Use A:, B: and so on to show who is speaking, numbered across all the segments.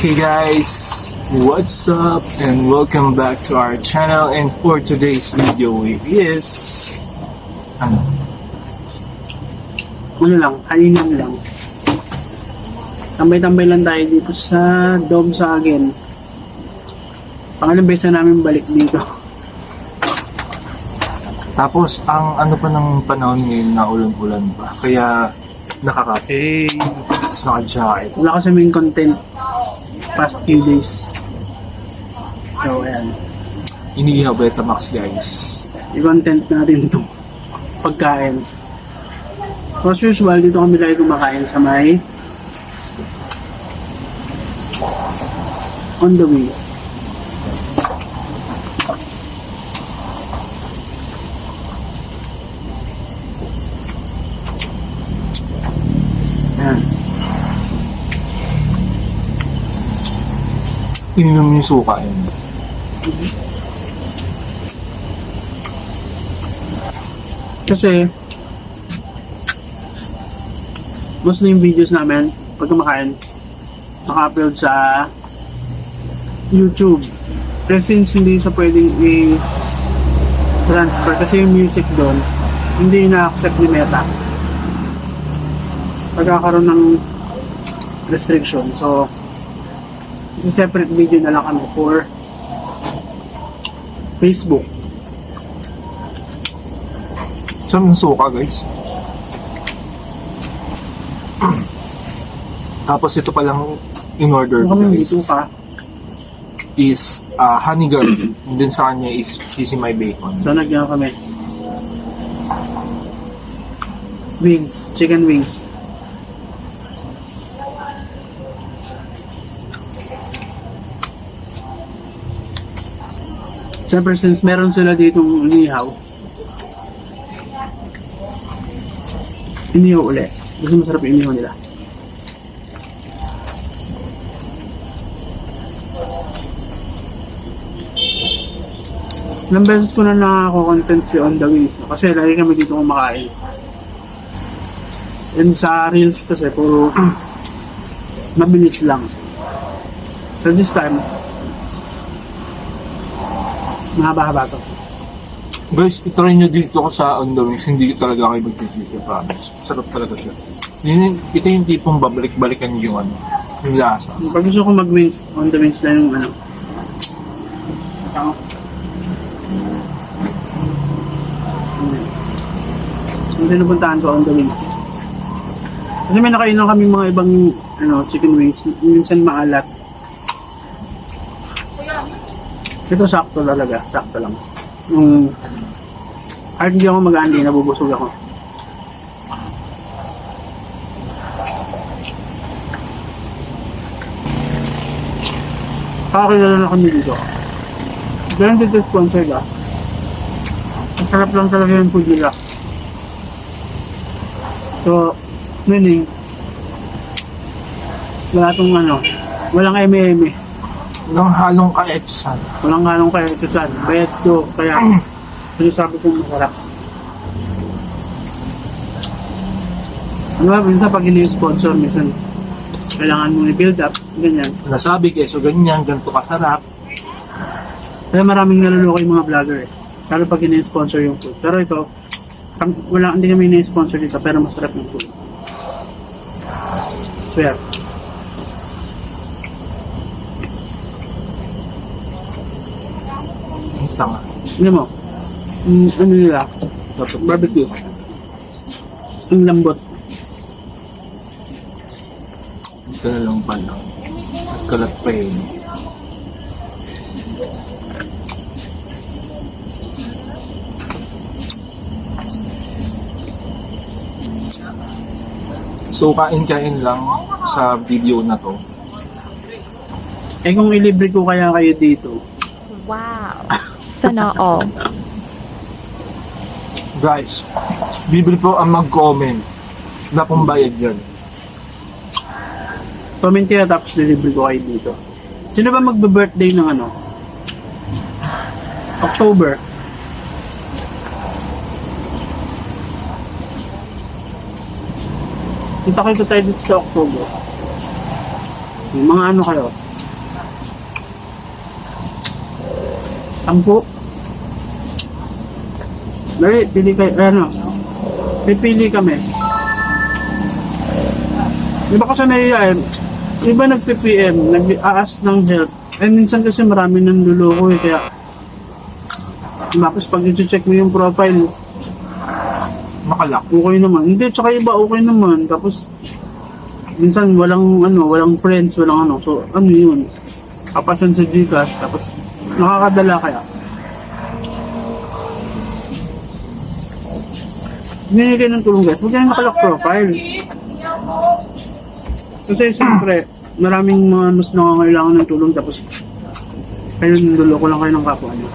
A: Hey guys, what's up and welcome back to our channel, and for today's video is ano
B: lang, halinan lang. Tambay-tambay lang tayo dito sa Dome sa akin. Pangalang beses na namin balik dito.
A: tapos ang ano pa ng panahon ngayon na ulan-ulan pa, kaya nakaka-hey, naka-jacket.
B: Wala kasi main content past few days. So, ayan.
A: Iniihaw Betamax guys.
B: I-content natin ito. Pagkain. As usual, dito kami lagi kumakain sa may On the Wings. Ayan.
A: Ininom yung suka yun.
B: Kasi most na yung videos namin pag kumakain naka-upload sa YouTube. Kasi since hindi siya pwedeng i-transfer kasi yung music doon hindi na-accept ni Meta. Pagkakaroon ng restriction. So separate video na lang kami for Facebook.
A: Saan yung suka guys? Tapos ito palang in order
B: Kung kami
A: guys
B: dito ka,
A: is honey girl, and then sa kanya is cheesy my bacon.
B: so nagyan kami. Wings, chicken wings. Siyempre since meron sila ditong inihaw ulit. Gusto masarap yung inihaw nila. Ilang beses ko na nakako-content si On The Wings kasi lagi kami dito kumakain. And sa Reels kasi puro mabilis lang. So this time mahaba-haba to.
A: Guys, itry nyo dito ko sa On The Wings, hindi talaga kayo mag-sisisi, promise. Sarap talaga siya. Ito yung tipong babalik-balikan yung ano, yung lasa.
B: Pag gusto ko mag-wings, On The Wings lang yung ano. Hindi napuntahan ko On The Wings. Kasi may nakainom kami mga ibang chicken wings. Minsan maalat. Ito sakto talaga. Sakto lang. Kahit hindi ako mag-aandi, nabubusog ako. Kakakilala na kami dito. Ganun dito sponsored ah. Ang sarap lang talaga yung food nila. So, meaning, wala tong walang eme-eme.
A: Walang halong kaetsan.
B: Walang halong kaya ito saan. Bayad to, kaya sinasabi kong masarap. Diba, minsan pag ini-sponsor, minsan kailangan mong i-build up, ganyan.
A: Nasabi kayo, so ganyan, ganito kasarap.
B: Kaya maraming naluloko yung mga vlogger eh. Lalo pag ini-sponsor yung food. Pero ito, hindi kami ini-sponsor dito, pero masarap yung food. So yeah.
A: Ang tanga.
B: Hindi mo, ano nila, barbecue. Ang lambot.
A: Ito na lang pala. Nagkalat pa yun. So, kain-kain lang sa video na to.
B: Eh kung ilibre ko kaya kayo dito,
C: Wow. Sana all.
A: Guys, bibili po ang mag-comment na pambayad yan.
B: comment kayo tapos deliver ko kayo dito. Sino ba magbe-birthday ng October? Kita kayo tayo dito sa October. Yung mga kayo, 10. Dali, pili kayo, pipili kami. Iba kasi naiyain, iba nag-PPM, nag-aas ng help. Eh, minsan kasi marami nang luloko eh, kaya tapos pag i-check mo yung profile,
A: Makalak.
B: okay naman. Hindi, tsaka iba okay naman. Tapos, minsan walang friends, walang ano. So, ano yun? Kapasan sa Gcash, tapos nakakadala kaya. Hindi kayo ng tulong guys. Huwag kayo nakalak profile. Kasi siyempre, maraming mga mas nangangailangan ng tulong tapos kayo niloloko lang kayo ng kapwa nyo.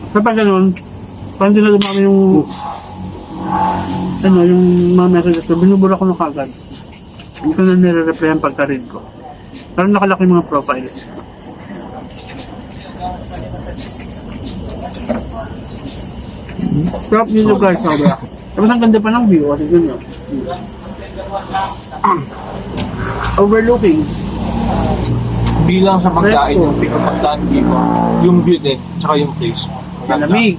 B: Kapag ganun, parang sila dumami yung yung mga messages ko, binubura ko na kagad. Hindi ko na nire-replyan pagka-read ko. Parang nakalaki yung mga profile. Crop nyo guys, sobra. Tapos ang ganda pa ng view, kasi dun yun. Overlooking.
A: Bilang sa pagkain,
B: Presto.
A: yung pinapagdaan dito, yung view din, tsaka yung place.
B: Malamig.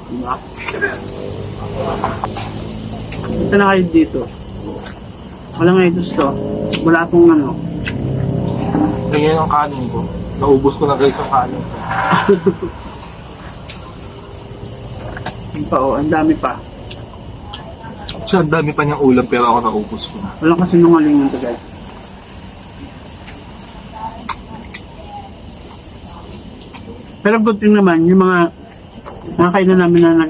B: Diba? Ito na kayo dito. Walang itos to. Wala akong ano.
A: Ganyan yung kanin ko. Naubos ko na guys yung kanin ko.
B: Yung pa oh, ang dami pa.
A: Siya, ang dami pa niyang ulam pero ako naubos ko na.
B: Walang kasinungalingan to guys. Pero good thing naman, yung mga kainan namin na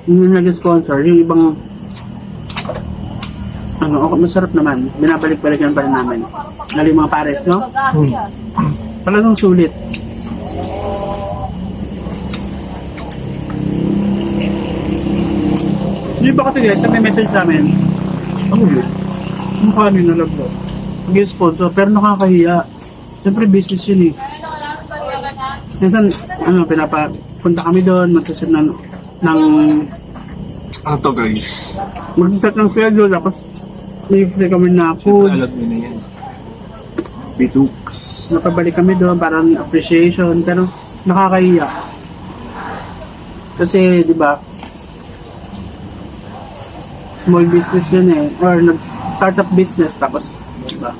B: nag-sponsor, yung ibang masarap naman. Binabalik-balikan pa rin namin. Lalo yung mga pares, no? Talagang sulit. Yung ba kasi guys, may message namin,
A: Ano yun?
B: yung kanin na laglo. Mag-sponsor, pero nakakahiya. Siyempre business yun eh. Minsan, pinapapunta kami doon, magsaset ng
A: Ano to guys?
B: magsaset ng schedule, tapos may free kami na food.
A: Alam nyo na yan. Bitux.
B: Napabalik kami doon para ng appreciation, pero nakakahiya. Kasi, di ba, small business yun eh, or nag-startup business, tapos, di ba,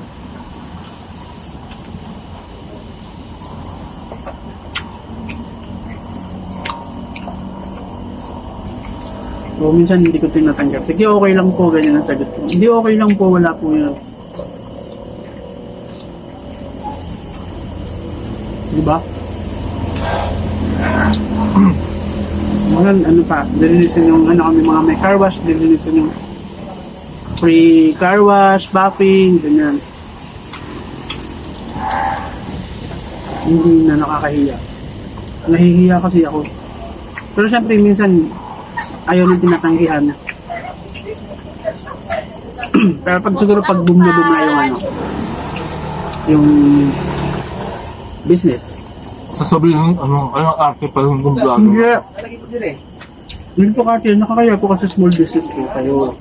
B: so, minsan hindi ko tinatanggap. Sige, okay lang po, ganyan ang sagot ko. Hindi okay lang po, wala po yun. Diba? Ngayon, ano pa, dilinisin yung kami mga may car wash, dilinisin yung free car wash, buffing, ganyan. Hindi na nakakahiya. Nahihiya kasi ako. Pero syempre, minsan, ayaw nang tinatanggihan. Pero pag boom na yung business.
A: Sasabihin, anong arte pa yung vlogger?
B: Hindi po kasi, nakakaya po kasi small business po kayo.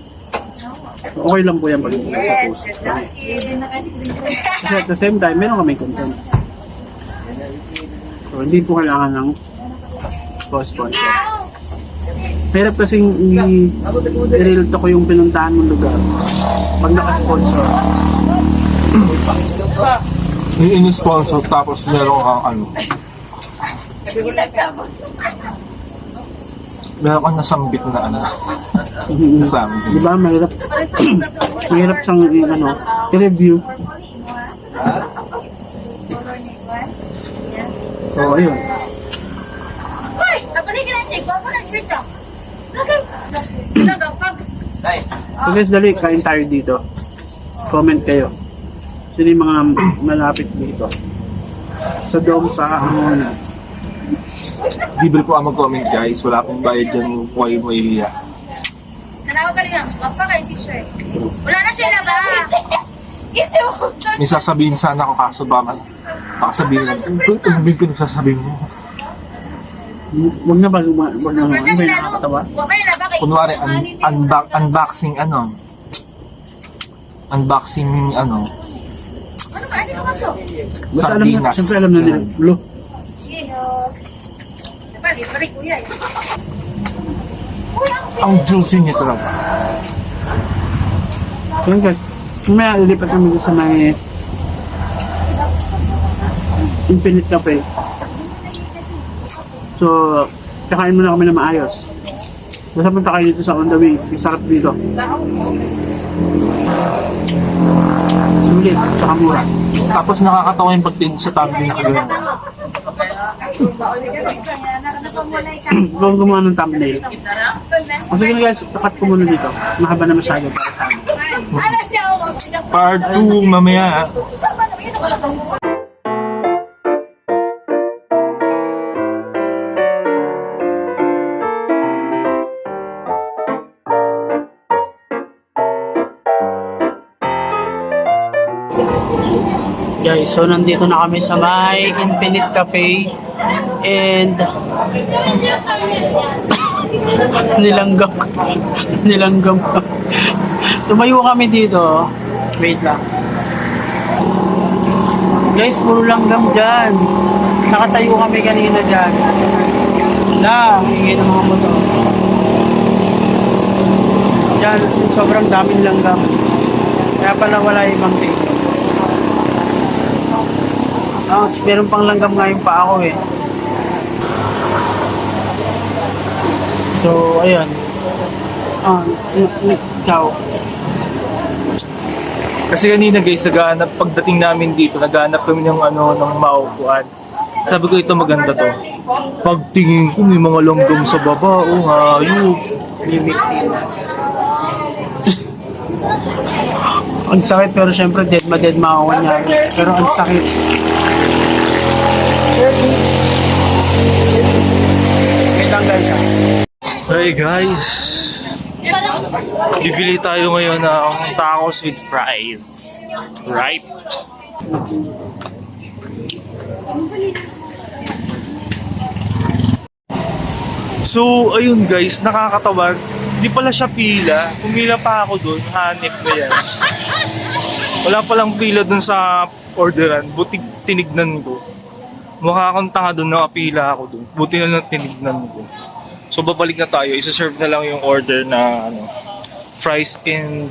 B: Okay lang po yan pag post. Kasi at the same time, meron kami content. So, hindi po kailangan ng sponsor. Mahirap kasing i-real to ko yung pinuntahan mong lugar pag naka-sponsor.
A: Yung in-sponsor tapos meron kang meron kang nasambit na kasama.
B: Di ba? Mahirap siyang i-review. So, ayun. So guys, dali, kain tayo dito. Comment kayo. Sino yung mga malapit dito? Sa dome, sa
A: Libre po ang mag-comment guys. Wala pong bayad dyan kung kayo mahihiya.
D: Wala na siya na ba?
A: May sasabihin sana ako kaso baka sabihin lang. Ano ba yung sasabihin mo?
B: Huwag na ba? Huwag na ba? Ano ba yung nakakatawa?
A: Kunwari, unboxing
D: Ano ba? Ano ba ito?
B: Basta alam na,
A: Sardinas.
B: siyempre alam na nila. Lo.
D: Sige, Pari, pari kuya. Uy,
A: Ang juicy niya talaga.
B: Yun guys, mamaya lilipat kami doon sa may Infinite Cafe. So, kakain muna kami na maayos. Basta punta kayo dito sa On The Wings. Masarap dito. Sulit, tsaka mura.
A: Tapos nakakatawa yung pagtingin sa tumbling na kagano'n.
B: Kung gumawa ng thumbnail. O sige na guys, takat ko muna dito. Mahaba na masyado para sa amin.
D: ano siya ako?
A: Part 2 mamaya.
D: Sama naman yun ako.
B: Guys, so nandito na kami sa may Infinite Cafe and nilanggam ko. Tumayo kami dito. Wait lang. Guys, puro langgam dyan. Nakatayo kami kanina dyan. Hingin ng mga motor. Dyan, sobrang daming langgam. Kaya pala wala ibang take. Ouch, meron pang langgam nga yung pa ako eh. So, ayun. Ikaw.
A: Kasi kanina guys, pagdating namin dito, naghanap kami ng ng maupuan. Sabi ko ito maganda to. Pagtingin ko may mga langgam sa baba, hayop.
B: Ang sakit pero syempre dead makakuha niya. Pero ang sakit. Wait lang guys ha.
A: Hey guys, bibili tayo ngayon ng tacos with fries. Right? So, ayun guys, nakakatawa. Hindi pala siya pila. Pumila pa ako doon, hanip na yan. Wala palang pila doon sa orderan. Buti tinignan ko. Mukha akong tanga doon, nakapila ako doon. Buti na lang tinignan ko. So, babalik na tayo. Isa-serve na lang yung order na fries and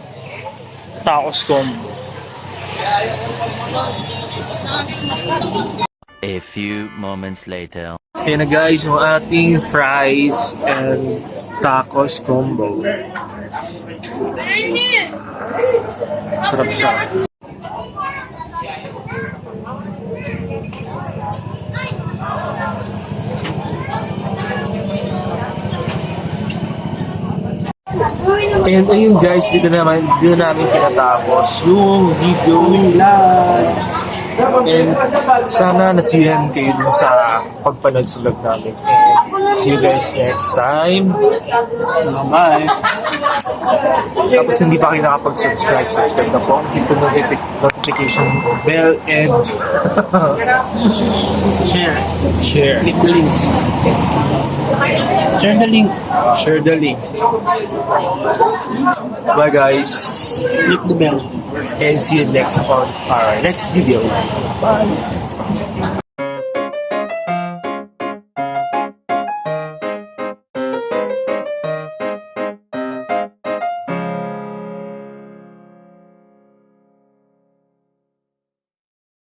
A: tacos combo.
E: A few moments later.
A: Ayan na guys, yung ating fries and tacos combo. Sarap siya. Ayun guys, dito namin tinatapos yung video. And sana nasiyahan kayo dun sa pagpanood sa vlog namin. And see you guys next time.
B: Bye.
A: Tapos kung hindi pa kayo nakapag-subscribe, subscribe na po. Hit the notification bell and
B: Share.
A: share.
B: Click the link. Share the link.
A: Share the link. Bye guys.
B: Click the bell.
A: And see you next on our next video. Bye.